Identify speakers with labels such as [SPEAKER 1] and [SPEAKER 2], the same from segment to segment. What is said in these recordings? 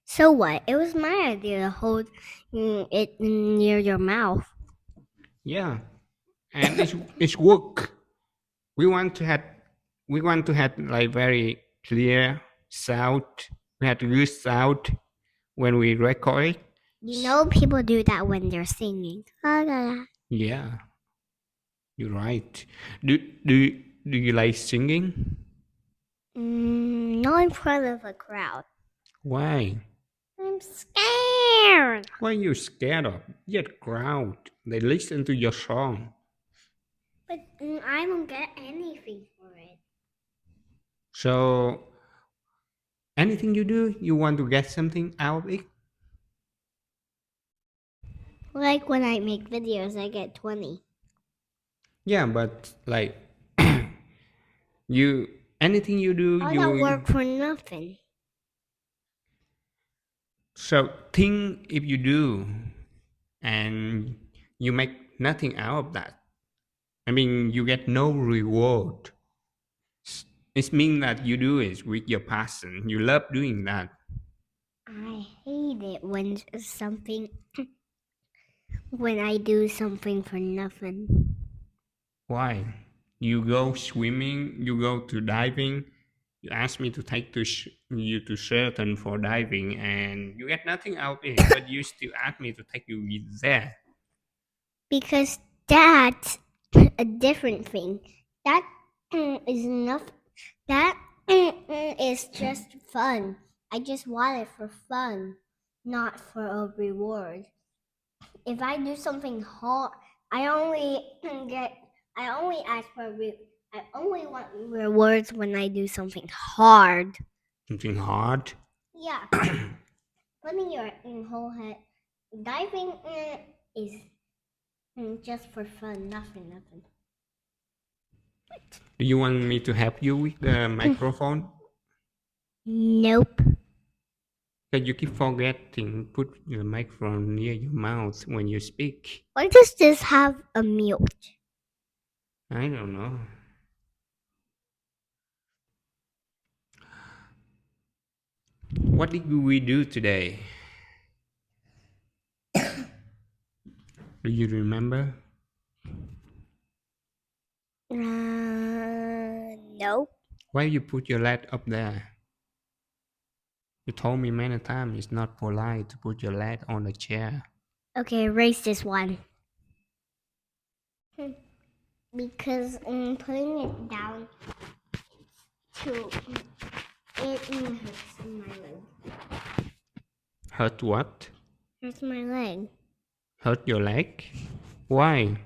[SPEAKER 1] So what? It was my idea to hold it near your mouth.
[SPEAKER 2] Yeah, and it's work. We want to have like very clear sound. We have good sound when we record it.
[SPEAKER 1] You know, people do that when they're singing.
[SPEAKER 2] Yeah, you're right. Do you like singing?
[SPEAKER 1] Not in front of a crowd.
[SPEAKER 2] Why?
[SPEAKER 1] I'm scared.
[SPEAKER 2] Why are you scared of? Get crowd. They listen to your song.
[SPEAKER 1] But I don't get anything for it.
[SPEAKER 2] So anything you do, you want to get something out of it.
[SPEAKER 1] Like when I make videos, I get 20.
[SPEAKER 2] Yeah, but like you, anything you do,
[SPEAKER 1] All that
[SPEAKER 2] you.
[SPEAKER 1] work for nothing.
[SPEAKER 2] So think if you do, and you make nothing out of that. I mean, you get no reward. It means that you do it with your passion. You love doing that.
[SPEAKER 1] I hate it when I do something for nothing.
[SPEAKER 2] Why? You go swimming, you go to diving, you ask me to take you to Sheraton for diving, and you get nothing out of it, but you still ask me to take you there.
[SPEAKER 1] Because that's a different thing. That is enough. That is just fun. I just want it for fun, not for a reward. If I do something hard, I only get. I only ask for. I only want rewards when I do something hard.
[SPEAKER 2] Something hard.
[SPEAKER 1] Yeah, putting your whole head diving is just for fun. Nothing.
[SPEAKER 2] Do you want me to help you with the microphone?
[SPEAKER 1] Nope.
[SPEAKER 2] Because you keep forgetting put the microphone near your mouth when you speak.
[SPEAKER 1] Why does this have a mute?
[SPEAKER 2] I don't know. What did we do today? Do you remember?
[SPEAKER 1] Nope.
[SPEAKER 2] Why you put your leg up there? You told me many times it's not polite to put your leg on a chair.
[SPEAKER 1] Okay, erase this one. Because putting it down to it hurts my leg.
[SPEAKER 2] Hurt what?
[SPEAKER 1] Hurts my leg.
[SPEAKER 2] Hurt your leg? Why?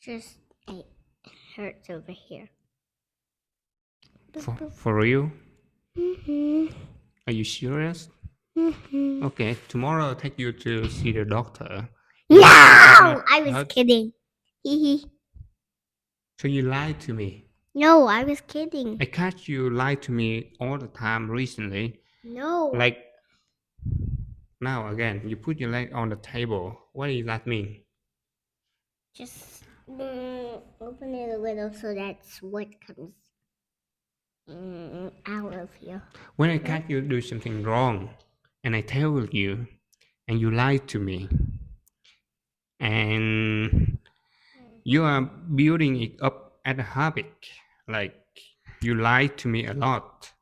[SPEAKER 1] Just it hurts over here.
[SPEAKER 2] For real?
[SPEAKER 1] Mhm.
[SPEAKER 2] Are you serious?
[SPEAKER 1] Mhm.
[SPEAKER 2] Okay, tomorrow I'll take you to see the doctor.
[SPEAKER 1] No,
[SPEAKER 2] It's not
[SPEAKER 1] I was
[SPEAKER 2] hurt.
[SPEAKER 1] kidding. Hee.
[SPEAKER 2] So you lied to me.
[SPEAKER 1] No, I was kidding.
[SPEAKER 2] I catch you lie to me all the time recently.
[SPEAKER 1] No,
[SPEAKER 2] Like now again, you put your leg on the table. What does that mean?
[SPEAKER 1] just open it a little so that sweat comes out of here.
[SPEAKER 2] When I catch you do something wrong, and I tell you, and you lie to me, and you are building it up as a habit. Like you lie to me a lot.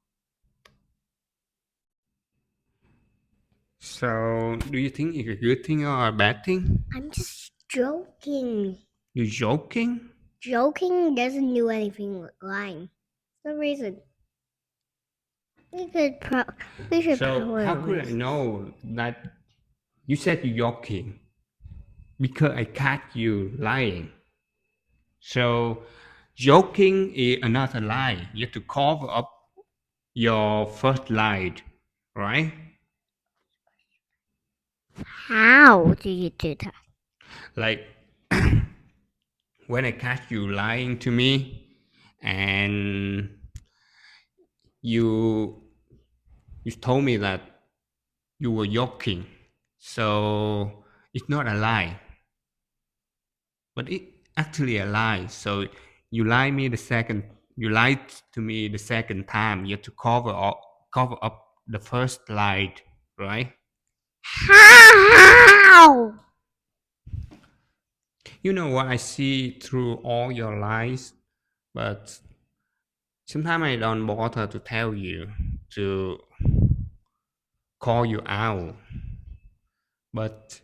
[SPEAKER 2] So, do you think it's a good thing or a bad thing?
[SPEAKER 1] I'm just joking.
[SPEAKER 2] You joking?
[SPEAKER 1] Joking doesn't do anything with lying. The reason we could we should
[SPEAKER 2] So, how could I
[SPEAKER 1] probably.
[SPEAKER 2] know that you said you joking? Because I catch you lying. So, joking is another lie. You have to cover up your first lie, right?
[SPEAKER 1] How do you do that?
[SPEAKER 2] Like when I catch you lying to me, and you you told me that you were joking. So it's not a lie, but it actually a lie. So you lied to me the second time. You have to cover up the first lie. right?
[SPEAKER 1] How?
[SPEAKER 2] You know what? I see through all your lies, but sometimes I don't bother to tell you, to call you out. But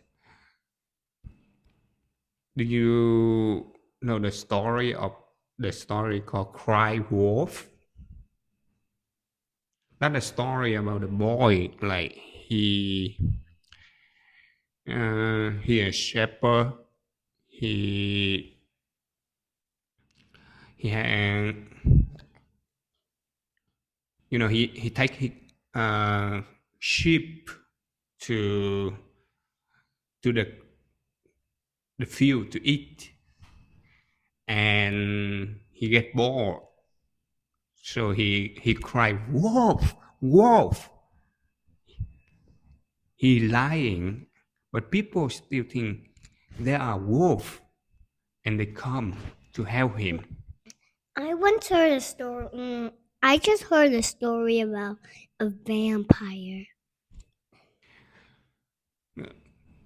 [SPEAKER 2] do you know the story called Cry Wolf? That's a story about a boy, like he a shepherd. He he had, he take his sheep to the field to eat, and he get bored, so he cried wolf, wolf. He lying, but people still think there are wolf, and they come to help him.
[SPEAKER 1] I once heard a story. I just heard a story about a vampire.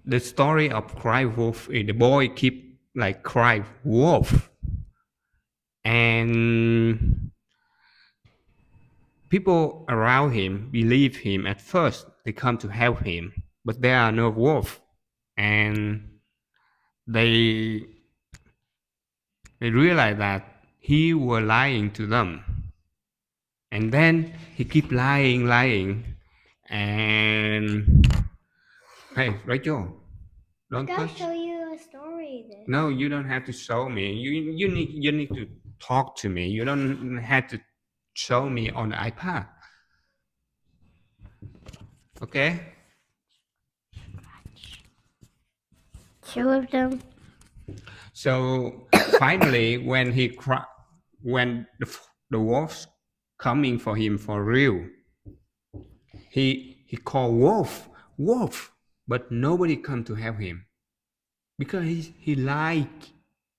[SPEAKER 2] The story of cry wolf is the boy keep like cry wolf, and people around him believe him at first. They come to help him, but there are no wolf, and they they realize that he was lying to them, and then he keep lying, and hey, Rachel, don't
[SPEAKER 1] I'll
[SPEAKER 2] touch.
[SPEAKER 1] show you a story then.
[SPEAKER 2] No, you don't have to show me. You need to talk to me. You don't have to show me on the iPad. Okay?
[SPEAKER 1] Show them.
[SPEAKER 2] So finally, when the wolves coming for him for real, he called wolf, wolf, but nobody come to help him because he lied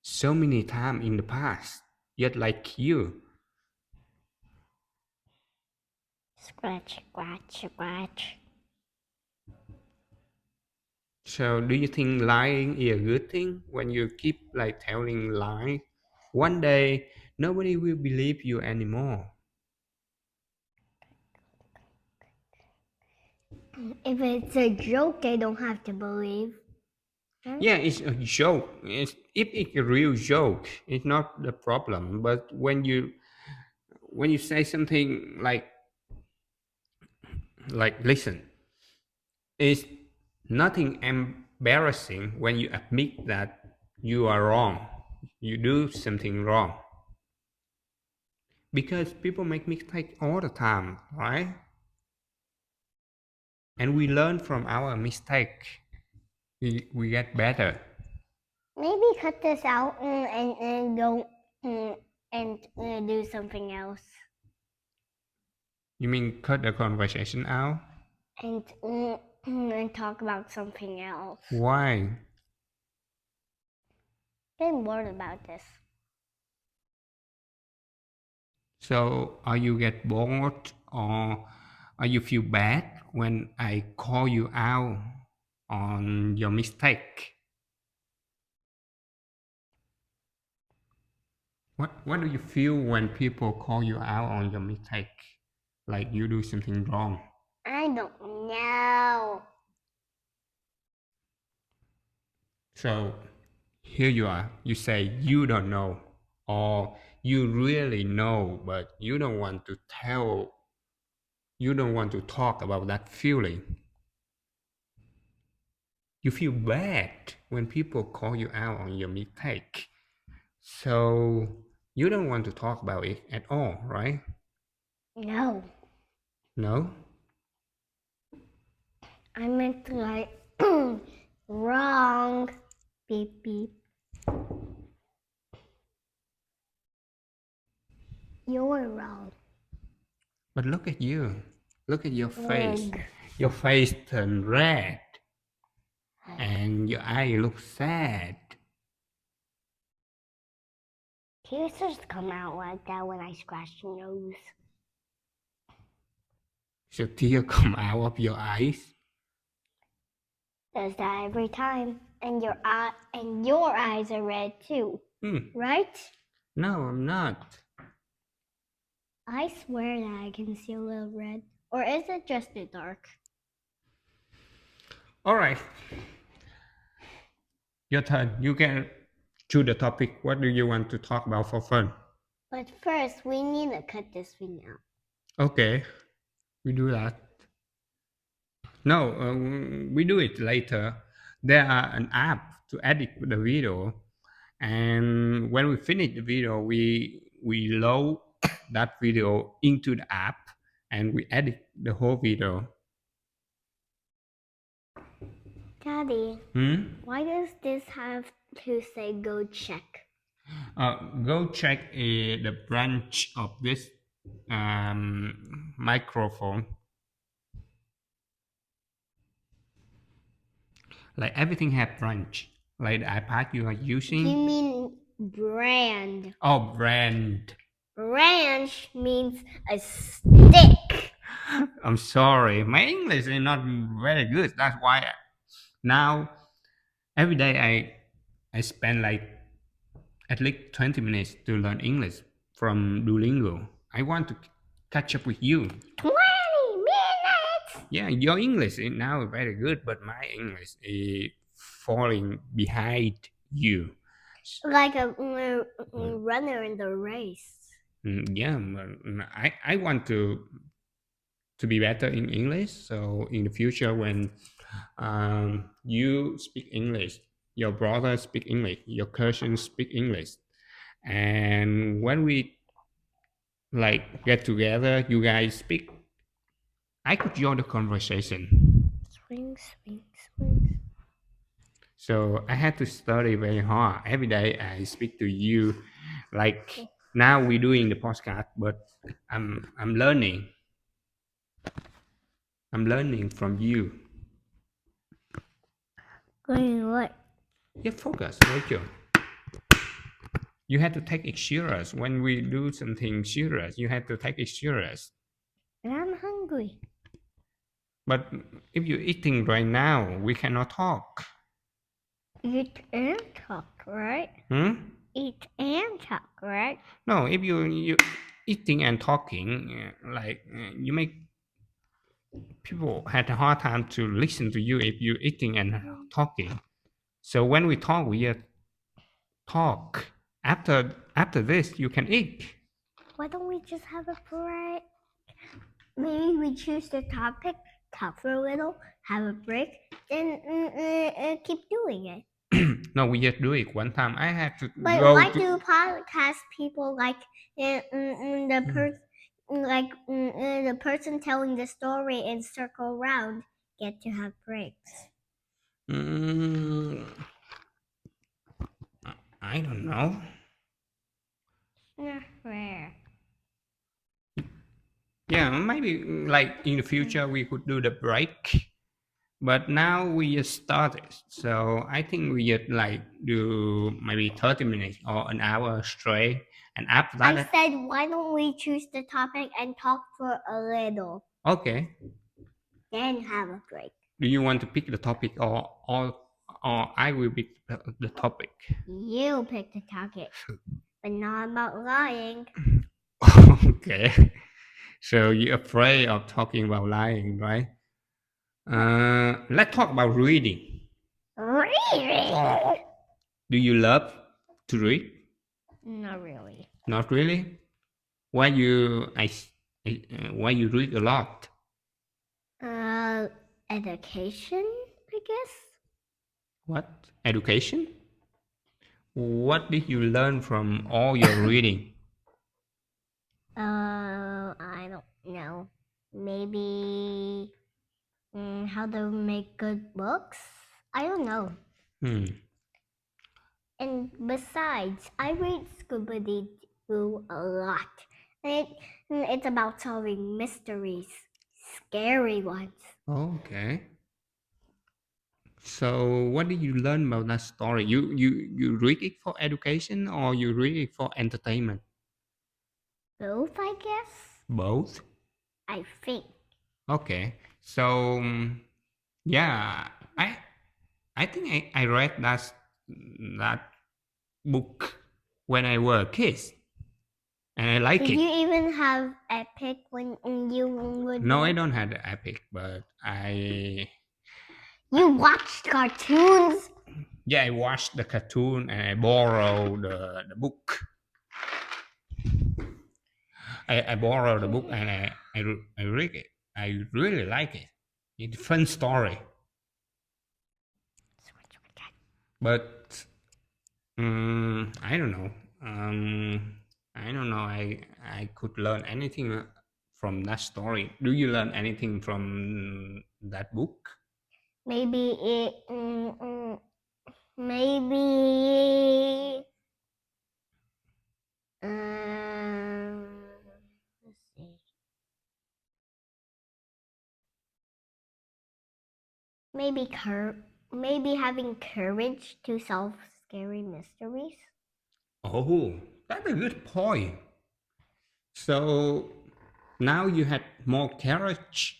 [SPEAKER 2] so many times in the past, yet like you.
[SPEAKER 1] Scratch, scratch, scratch.
[SPEAKER 2] So do you think lying is a good thing when you keep like telling lies? One day nobody will believe you anymore.
[SPEAKER 1] If it's a joke, they don't have to believe.
[SPEAKER 2] Yeah, it's a joke. If it's a real joke, it's not the problem. But when you say something like listen, it's nothing embarrassing when you admit that you are wrong. You do something wrong. Because people make mistakes all the time, right? And we learn from our mistake. We get better.
[SPEAKER 1] Maybe cut this out and don't and do something else.
[SPEAKER 2] You mean cut the conversation out?
[SPEAKER 1] And talk about something else.
[SPEAKER 2] Why?
[SPEAKER 1] Getting bored about this.
[SPEAKER 2] So are you get bored, or are you feel bad when I call you out on your mistake? What do you feel when people call you out on your mistake? Like you do something wrong?
[SPEAKER 1] I don't know.
[SPEAKER 2] So here you are. You say you don't know, or you really know, but you don't want to tell. You don't want to talk about that feeling. You feel bad when people call you out on your mistake. So you don't want to talk about it at all, right?
[SPEAKER 1] No.
[SPEAKER 2] No?
[SPEAKER 1] I meant to like wrong. Beep beep. You're wrong.
[SPEAKER 2] But look at you. Look at your face.
[SPEAKER 1] Ugh.
[SPEAKER 2] Your face turned red. And your eye looks sad.
[SPEAKER 1] Tears just come out like that when I scratch your nose.
[SPEAKER 2] So tears come out of your eyes.
[SPEAKER 1] Does that every time, and your eyes are red too, right?
[SPEAKER 2] No, I'm not.
[SPEAKER 1] I swear that I can see a little red. Or is it just the dark?
[SPEAKER 2] All right. Your turn. You can choose the topic. What do you want to talk about for fun?
[SPEAKER 1] But first, we need to cut this thing out.
[SPEAKER 2] Okay, we do that. No, we do it later. There are an app to edit the video, and when we finish the video, we load that video into the app, and we edit the whole video.
[SPEAKER 1] Daddy, why does this have to say go check?
[SPEAKER 2] Go check the branch of this microphone. Like everything have branch. Like the iPad you are using.
[SPEAKER 1] You mean brand.
[SPEAKER 2] Oh, brand.
[SPEAKER 1] Branch means a stick.
[SPEAKER 2] I'm sorry, my English is not very good. That's why now every day I spend like at least 20 minutes to learn English from Duolingo. I want to catch up with you.
[SPEAKER 1] 20 minutes?
[SPEAKER 2] Yeah, your English is now very good, but my English is falling behind you.
[SPEAKER 1] Like a runner in the race.
[SPEAKER 2] Yeah, I want to be better in English. So in the future, when you speak English, your brother speak English, your cousin speak English, and when we like get together, you guys speak, I could join the conversation.
[SPEAKER 1] Swing, swing, swing.
[SPEAKER 2] So I had to study very hard. Every day I speak to you. Like now we're doing the podcast, but I'm learning. I'm learning from you.
[SPEAKER 1] Learning what?
[SPEAKER 2] Yeah, focus, Rachel. You have to take it serious. When we do something serious, you have to take it serious.
[SPEAKER 1] And I'm hungry.
[SPEAKER 2] But if you're eating right now, we cannot talk.
[SPEAKER 1] Eat and talk, right? Eat and talk, right?
[SPEAKER 2] No, if you eating and talking, you make people had a hard time to listen to you if you're eating and talking. So when we talk, we talk. After this, you can eat.
[SPEAKER 1] Why don't we just have a break? Maybe we choose the topic, talk for a little, have a break, then keep doing it.
[SPEAKER 2] No, we just do it one time. I have to.
[SPEAKER 1] But
[SPEAKER 2] go
[SPEAKER 1] why
[SPEAKER 2] to...
[SPEAKER 1] do podcast people like the the person telling the story and circle around get to have breaks?
[SPEAKER 2] I don't know.
[SPEAKER 1] Not fair.
[SPEAKER 2] Yeah, maybe like in the future we could do the break, but now we just started, so I think we just like do maybe 30 minutes or an hour straight, and after that
[SPEAKER 1] I said, why don't we choose the topic and talk for a little,
[SPEAKER 2] okay,
[SPEAKER 1] then have a break.
[SPEAKER 2] do you want to pick the topic or I will pick the topic?
[SPEAKER 1] You pick the topic, but not about lying.
[SPEAKER 2] Okay, so you're afraid of talking about lying, right? Let's talk about reading.
[SPEAKER 1] Reading?
[SPEAKER 2] Do you love to read?
[SPEAKER 1] Not really.
[SPEAKER 2] Not really. Why you read a lot?
[SPEAKER 1] Education, I guess.
[SPEAKER 2] What? Education? What did you learn from all your reading?
[SPEAKER 1] I don't know. Maybe how to make good books? I don't know. And besides, I read Scooby-Doo a lot. It's about solving mysteries, scary ones.
[SPEAKER 2] Okay. So what did you learn about that story? You read it for education or you read it for entertainment?
[SPEAKER 1] Both, I guess.
[SPEAKER 2] Both?
[SPEAKER 1] I think.
[SPEAKER 2] Okay. So yeah, I think I read that book when I was a kid, and I like
[SPEAKER 1] Did
[SPEAKER 2] it.
[SPEAKER 1] you even have Epic when you would?
[SPEAKER 2] No, I don't have the Epic, but
[SPEAKER 1] You watched cartoons.
[SPEAKER 2] I watched the cartoon and I borrowed the book. I borrowed the book and I read it. I really like it. It's a fun story. But I don't know. I don't know. I could learn anything from that story. Do you learn anything from that book?
[SPEAKER 1] Maybe it. Maybe. Let's see. Maybe having courage to solve scary mysteries.
[SPEAKER 2] Oh, that's a good point. So now you had more courage.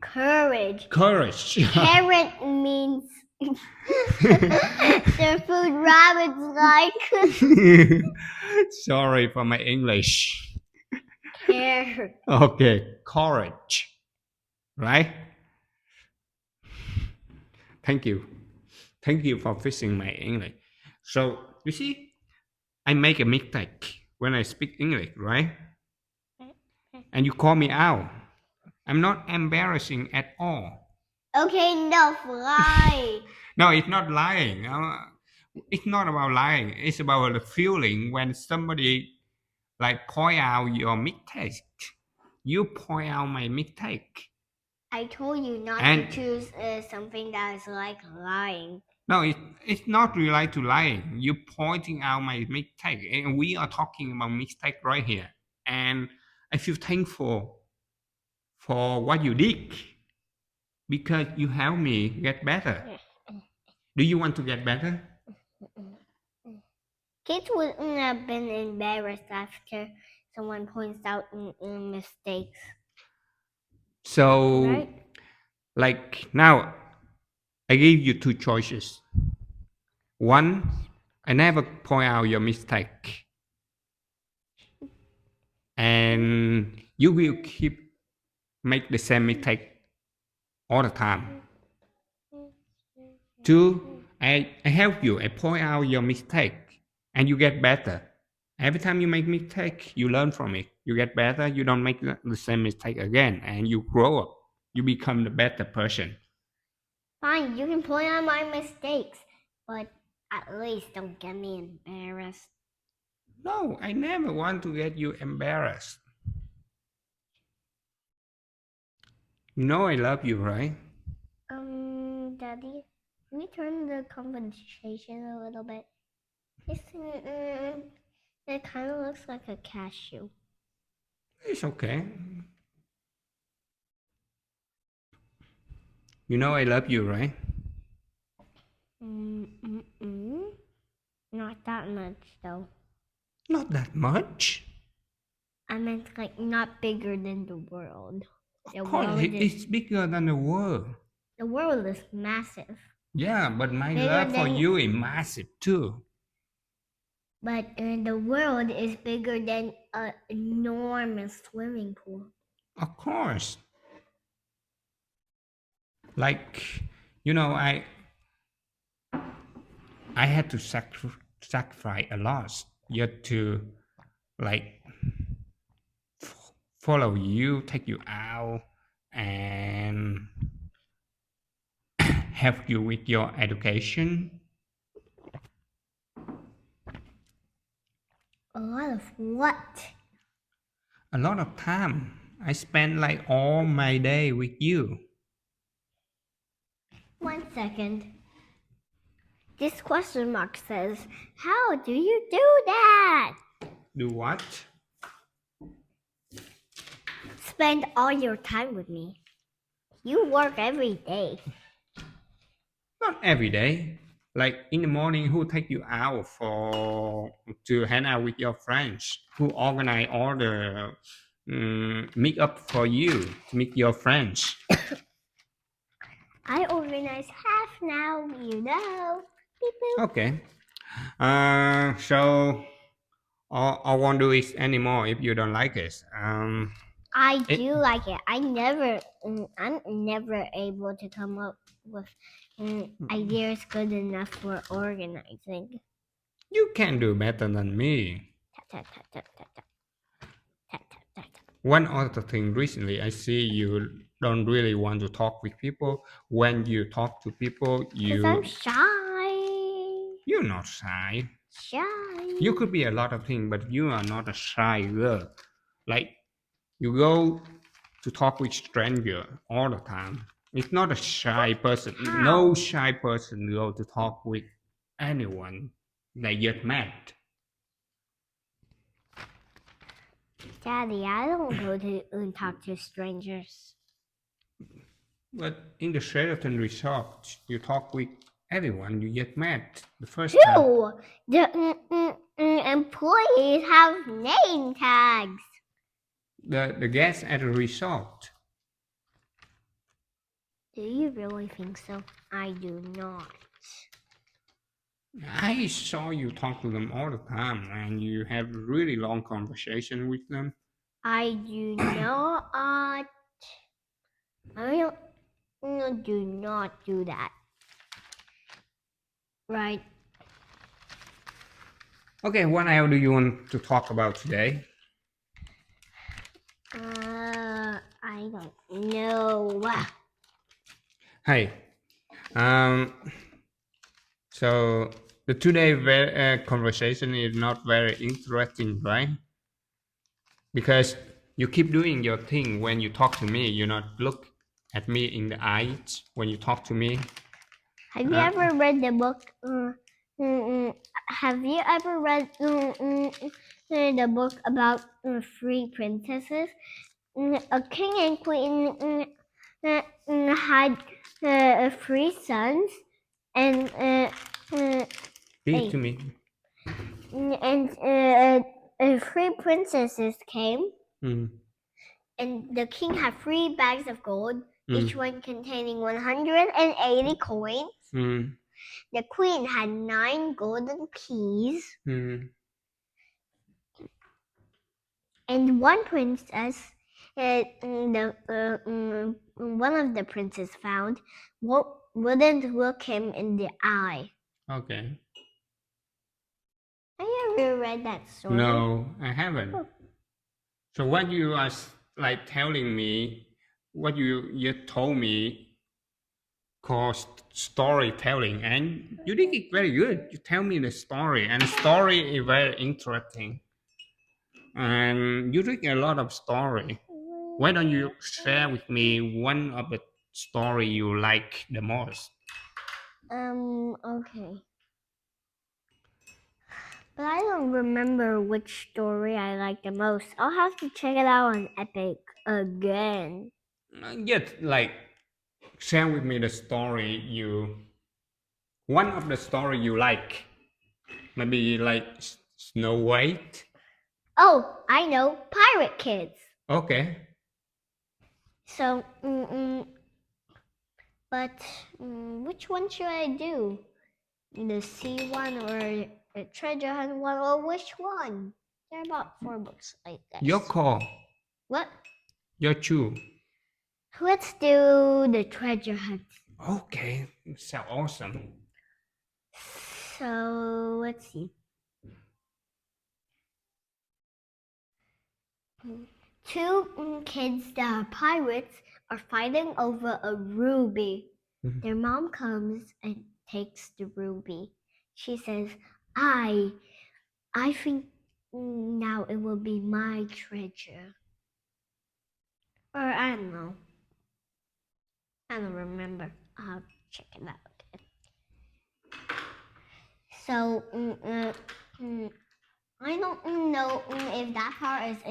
[SPEAKER 1] Courage.
[SPEAKER 2] Courage.
[SPEAKER 1] Carrot means the food rabbits like.
[SPEAKER 2] Sorry for my English.
[SPEAKER 1] Carrot.
[SPEAKER 2] Okay, courage. Right? Thank you. Thank you for fixing my English. So, you see, I make a mistake when I speak English, right? And you call me out. I'm not embarrassing at all.
[SPEAKER 1] Okay, no fly.
[SPEAKER 2] No, it's not lying. It's not about lying. It's about the feeling when somebody like point out your mistake. You point out my mistake.
[SPEAKER 1] I told you not
[SPEAKER 2] And-
[SPEAKER 1] to choose something that is like lying.
[SPEAKER 2] No, it's not related to lying. You pointing out my mistake, and we are talking about mistake right here. And I feel thankful for what you did because you help me get better. Do you want to get better?
[SPEAKER 1] Kids wouldn't have been embarrassed after someone points out mistakes,
[SPEAKER 2] So,
[SPEAKER 1] right?
[SPEAKER 2] like now, I give you two choices. One, I never point out your mistake, and you will keep make the same mistake all the time. Two, I help you. I point out your mistake, and you get better. Every time you make mistake, you learn from it. You get better. You don't make the same mistake again, and you grow up. You become the better person.
[SPEAKER 1] Fine, you can point out my mistakes, but at least don't get me embarrassed.
[SPEAKER 2] No, I never want to get you embarrassed. You know I love you, right?
[SPEAKER 1] Daddy, can we turn the conversation a little bit? It kind of looks like a cashew.
[SPEAKER 2] It's okay. You know I love you, right?
[SPEAKER 1] Not that much, though.
[SPEAKER 2] Not that much.
[SPEAKER 1] I meant like not bigger than the world.
[SPEAKER 2] Of course, it's bigger than the world.
[SPEAKER 1] The world is massive.
[SPEAKER 2] Yeah, but my
[SPEAKER 1] Bigger
[SPEAKER 2] love for
[SPEAKER 1] than-
[SPEAKER 2] you is massive too.
[SPEAKER 1] But the world is bigger than an enormous swimming pool.
[SPEAKER 2] Of course. Like, you know, I had to sacrifice a lot yet to like follow you, take you out, and help you with your education.
[SPEAKER 1] A lot of what?
[SPEAKER 2] A lot of time. I spend like all my day with you.
[SPEAKER 1] 1 second. This question mark says, how do you do that?
[SPEAKER 2] Do what?
[SPEAKER 1] Spend all your time with me. You work every day.
[SPEAKER 2] Not every day. Like in the morning, who take you out to hang out with your friends? Who organize all the meet up for you to meet your friends?
[SPEAKER 1] I organize organize half now, you know. Beep, boop.
[SPEAKER 2] Okay. So I won't do it anymore if you don't like it.
[SPEAKER 1] I
[SPEAKER 2] It-
[SPEAKER 1] do like it. I'm never able to come up with ideas good enough for organizing.
[SPEAKER 2] You can do better than me.
[SPEAKER 1] Tap, tap, tap, tap, tap, tap. Tap, tap, tap, tap.
[SPEAKER 2] One other thing recently, I see you don't really want to talk with people. When you talk to people,
[SPEAKER 1] Because I'm shy.
[SPEAKER 2] you're not shy.
[SPEAKER 1] Shy.
[SPEAKER 2] You could be a lot of things, but you are not a shy girl. Like you go to talk with stranger all the time. It's not a shy person.
[SPEAKER 1] How?
[SPEAKER 2] No shy person go to talk with anyone they just met.
[SPEAKER 1] Daddy, I don't go to talk to strangers.
[SPEAKER 2] But in the Sheraton Resort, you talk with everyone you just met the first time.
[SPEAKER 1] Who? The employees have name tags.
[SPEAKER 2] The guests at the resort.
[SPEAKER 1] Do you really think so? I do not.
[SPEAKER 2] I saw you talk to them all the time, and you have really long conversation with them.
[SPEAKER 1] I do not. I don't. Do not do that. Right.
[SPEAKER 2] Okay, what else do you want to talk about today?
[SPEAKER 1] I don't know.
[SPEAKER 2] Hey, so the today conversation is not very interesting, right? Because you keep doing your thing when you talk to me. You not look at me in the eyes when you talk to me.
[SPEAKER 1] Have you ever read the book? Have you ever read the book about three princesses? A king and queen had three sons, and
[SPEAKER 2] Read
[SPEAKER 1] Hey.
[SPEAKER 2] to me.
[SPEAKER 1] and three princesses came,
[SPEAKER 2] Mm,
[SPEAKER 1] and the king had 3 bags of gold, each
[SPEAKER 2] mm,
[SPEAKER 1] one containing 180 coins.
[SPEAKER 2] mm,
[SPEAKER 1] The queen had 9 golden keys,
[SPEAKER 2] mm.
[SPEAKER 1] and one princess, one of the princes found, wouldn't look him in the eye.
[SPEAKER 2] Okay.
[SPEAKER 1] Have you ever read that story?
[SPEAKER 2] No, I haven't.
[SPEAKER 1] Oh.
[SPEAKER 2] So what you are like telling me, what you told me, called storytelling, and you did it very good. You tell me the story, and the story is very interesting. And you read a lot of story. Why don't you share with me one of the story you like the most?
[SPEAKER 1] Okay. But I don't remember which story I like the most. I'll have to check it out on Epic again.
[SPEAKER 2] Yes, like share with me the story you. One of the story you like, maybe like Snow White.
[SPEAKER 1] Oh, I know, Pirate Kids.
[SPEAKER 2] Okay.
[SPEAKER 1] So, but which one should I do? The sea one or the treasure hunt one, or which one? There are about 4 books like this.
[SPEAKER 2] Your call.
[SPEAKER 1] What?
[SPEAKER 2] Your choose.
[SPEAKER 1] Let's do the treasure hunt.
[SPEAKER 2] Okay. So awesome.
[SPEAKER 1] So let's see. Two kids that are pirates are fighting over a ruby.
[SPEAKER 2] Mhm.
[SPEAKER 1] Their mom comes and takes the ruby. She says, I think now it will be my treasure. Or I don't know. I don't remember. I'll check it out. So I don't know if that part is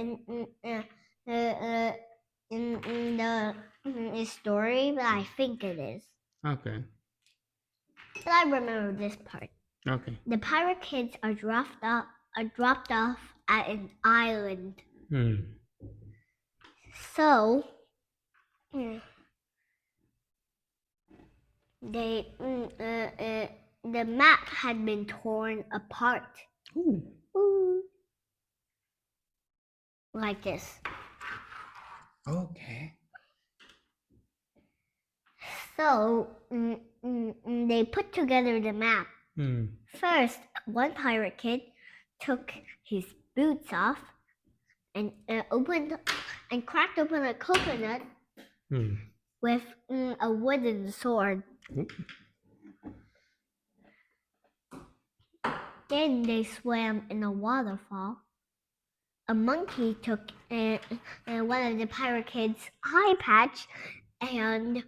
[SPEAKER 1] in the story, but I think it is.
[SPEAKER 2] Okay.
[SPEAKER 1] But I remember this part.
[SPEAKER 2] Okay.
[SPEAKER 1] The pirate kids are dropped off at an island.
[SPEAKER 2] Hmm.
[SPEAKER 1] So the map had been torn apart.
[SPEAKER 2] Ooh.
[SPEAKER 1] Ooh. Like this.
[SPEAKER 2] Okay.
[SPEAKER 1] So they put together the map. First, one pirate kid took his boots off and cracked open a coconut with a wooden sword.
[SPEAKER 2] Ooh.
[SPEAKER 1] Then they swam in a waterfall. A monkey took one of the pirate kids' eye patch and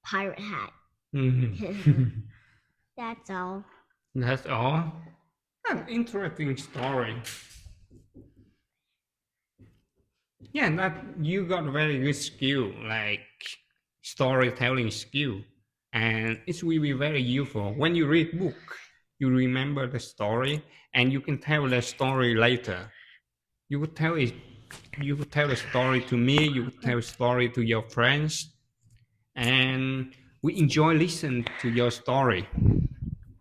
[SPEAKER 1] pirate hat. That's all.
[SPEAKER 2] That's all. An interesting story. Yeah, that you got very good skill, like storytelling skill, and it will be very useful when you read book. You remember the story, and you can tell the story later. You could tell it. You could tell the story to me. You could tell a story to your friends, and we enjoy listening to your story.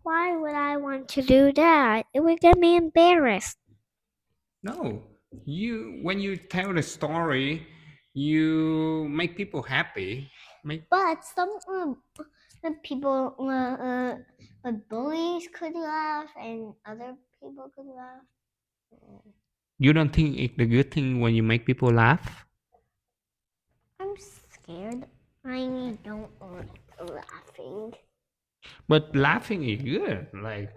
[SPEAKER 1] Why would I want to do that? It would get me embarrassed.
[SPEAKER 2] No, you when you tell the story, you make people happy.
[SPEAKER 1] But some people, bullies could laugh, and other people could laugh.
[SPEAKER 2] You don't think it's a good thing when you make people laugh?
[SPEAKER 1] I'm scared. I don't like laughing.
[SPEAKER 2] But laughing is good. Like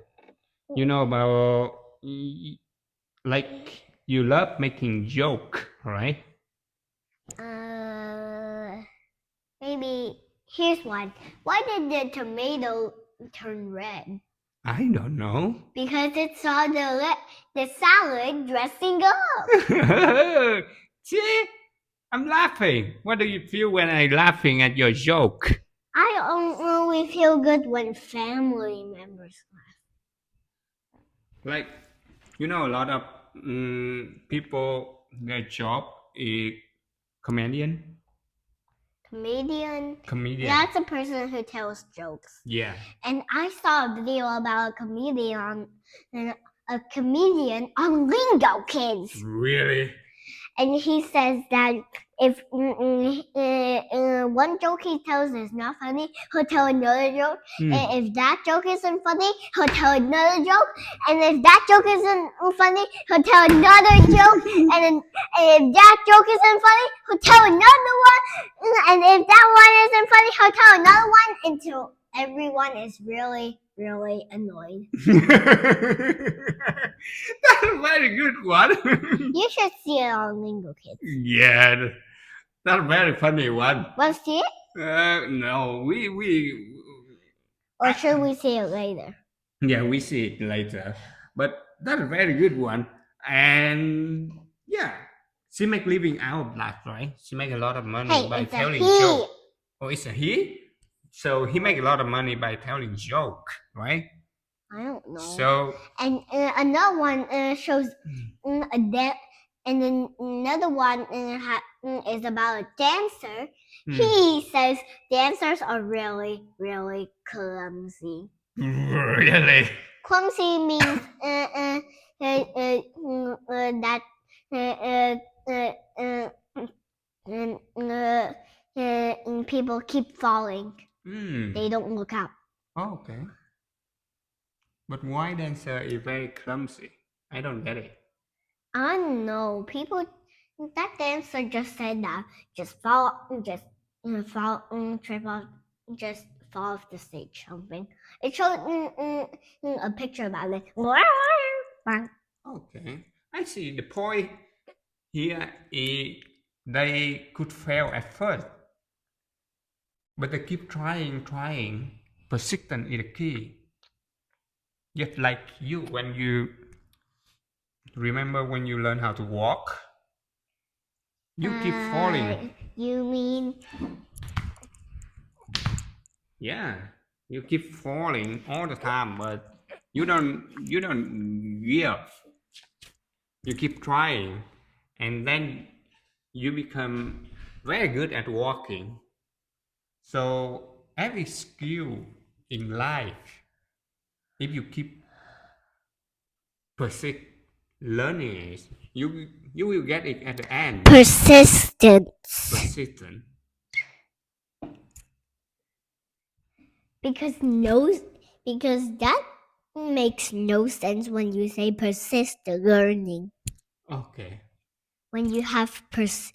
[SPEAKER 2] you know about like you love making joke, right?
[SPEAKER 1] Maybe here's one. Why did the tomato turn red?
[SPEAKER 2] I don't know.
[SPEAKER 1] Because it saw the salad dressing up.
[SPEAKER 2] See, I'm laughing. What do you feel when I'm laughing at your joke?
[SPEAKER 1] I only feel good when family members laugh.
[SPEAKER 2] Like, you know, a lot of people, their job is comedian. Comedian.
[SPEAKER 1] That's a person who tells jokes.
[SPEAKER 2] Yeah.
[SPEAKER 1] And I saw a video about a comedian on Lingo Kids.
[SPEAKER 2] Really?
[SPEAKER 1] And he says that if one joke he tells is not funny, he'll tell another joke. And if that joke isn't funny, he'll tell another joke. And if that joke isn't funny, he'll tell another joke. And if that joke isn't funny, he'll tell another one. And if that one isn't funny, he'll tell another one until everyone is really, really annoyed.
[SPEAKER 2] That's a very good one.
[SPEAKER 1] You should see it on Lingo Kids.
[SPEAKER 2] Yeah, that's a very funny one.
[SPEAKER 1] Want to see it?
[SPEAKER 2] No, we.
[SPEAKER 1] Or should we see it later?
[SPEAKER 2] Yeah, we see it later. But that's a very good one. And yeah, she make living out of that, right? She make a lot of money by telling jokes. Oh, it's a he? So he make a lot of money by telling joke, right?
[SPEAKER 1] I don't know.
[SPEAKER 2] So
[SPEAKER 1] and another one shows a death, and then another one is about a dancer. He says dancers are really, really clumsy.
[SPEAKER 2] Really?
[SPEAKER 1] Clumsy means that people keep falling. They don't look out.
[SPEAKER 2] Oh, okay. But why dancer is very clumsy? I don't get it.
[SPEAKER 1] I don't know. That dancer just said that just fall, trip off, just fall off the stage. Something. It showed a picture about it.
[SPEAKER 2] Okay, I see. The point here is they could fail at first, but they keep trying. Persistence is the key. Just like you, when you remember when you learn how to walk, you keep falling.
[SPEAKER 1] You mean?
[SPEAKER 2] Yeah, you keep falling all the time, but you don't give. You keep trying, and then you become very good at walking. So every skill in life, if you keep persist learning it, you will get it at the end.
[SPEAKER 1] Persistence.
[SPEAKER 2] Persistent.
[SPEAKER 1] Because that makes no sense when you say persist learning.
[SPEAKER 2] Okay.
[SPEAKER 1] When you have persistence,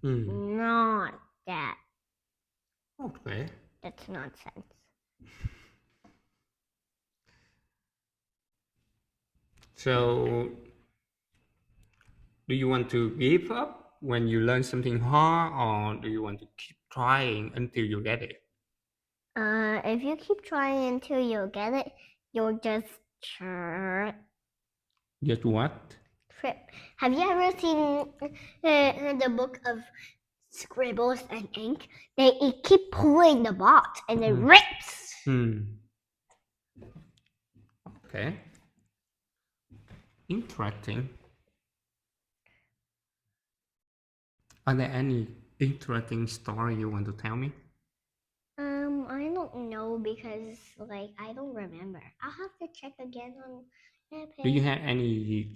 [SPEAKER 2] Hmm.
[SPEAKER 1] not that.
[SPEAKER 2] Okay.
[SPEAKER 1] That's nonsense.
[SPEAKER 2] So, do you want to give up when you learn something hard, or do you want to keep trying until you get it?
[SPEAKER 1] If you keep trying until you get it, you'll just
[SPEAKER 2] Just what?
[SPEAKER 1] trip. Have you ever seen the book of scribbles and ink? They keep pulling the box and it rips.
[SPEAKER 2] Okay. Interesting. Are there any interesting story you want to tell me?
[SPEAKER 1] I don't know because I don't remember. I'll have to check again on that
[SPEAKER 2] Do you
[SPEAKER 1] page.
[SPEAKER 2] have any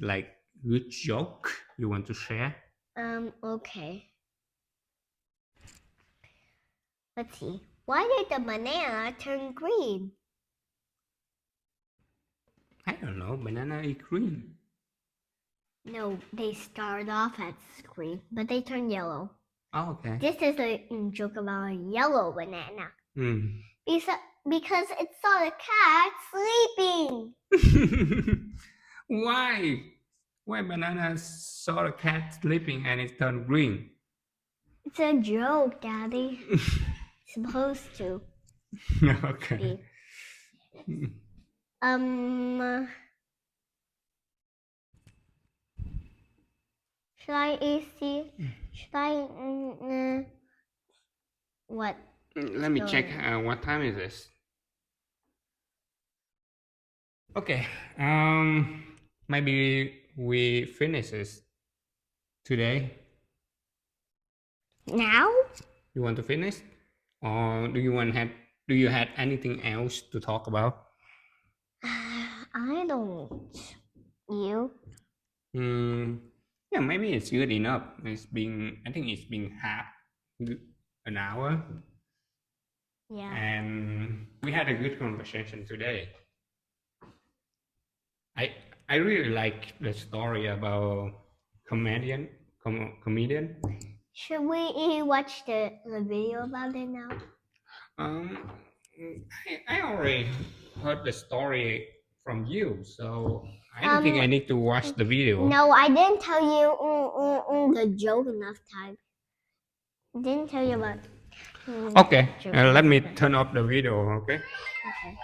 [SPEAKER 2] good joke you want to share?
[SPEAKER 1] Okay. Let's see. Why did the banana turn green?
[SPEAKER 2] I don't know. Banana is green.
[SPEAKER 1] No, they start off as green, but they turn yellow.
[SPEAKER 2] Oh, okay.
[SPEAKER 1] This is a joke about a yellow banana. Because it saw the cat sleeping.
[SPEAKER 2] Why? Why banana saw a cat sleeping and it turned green?
[SPEAKER 1] It's a joke, Daddy. Supposed to
[SPEAKER 2] Okay.
[SPEAKER 1] be. Should I see? Should I? What?
[SPEAKER 2] Let me check what time is this. Okay. Maybe we finish this today.
[SPEAKER 1] Now?
[SPEAKER 2] You want to finish, or do you have anything else to talk about?
[SPEAKER 1] I don't. You?
[SPEAKER 2] Yeah, maybe it's good enough. I think it's been an hour,
[SPEAKER 1] Yeah.
[SPEAKER 2] and we had a good conversation today. I really like the story about comedian.
[SPEAKER 1] Should we watch the video about it now?
[SPEAKER 2] Um, I already heard the story from you, so I don't think I need to watch the video.
[SPEAKER 1] No, I didn't tell you the joke enough time. Didn't tell you about.
[SPEAKER 2] Okay, let me turn off the video. Okay.
[SPEAKER 1] Okay.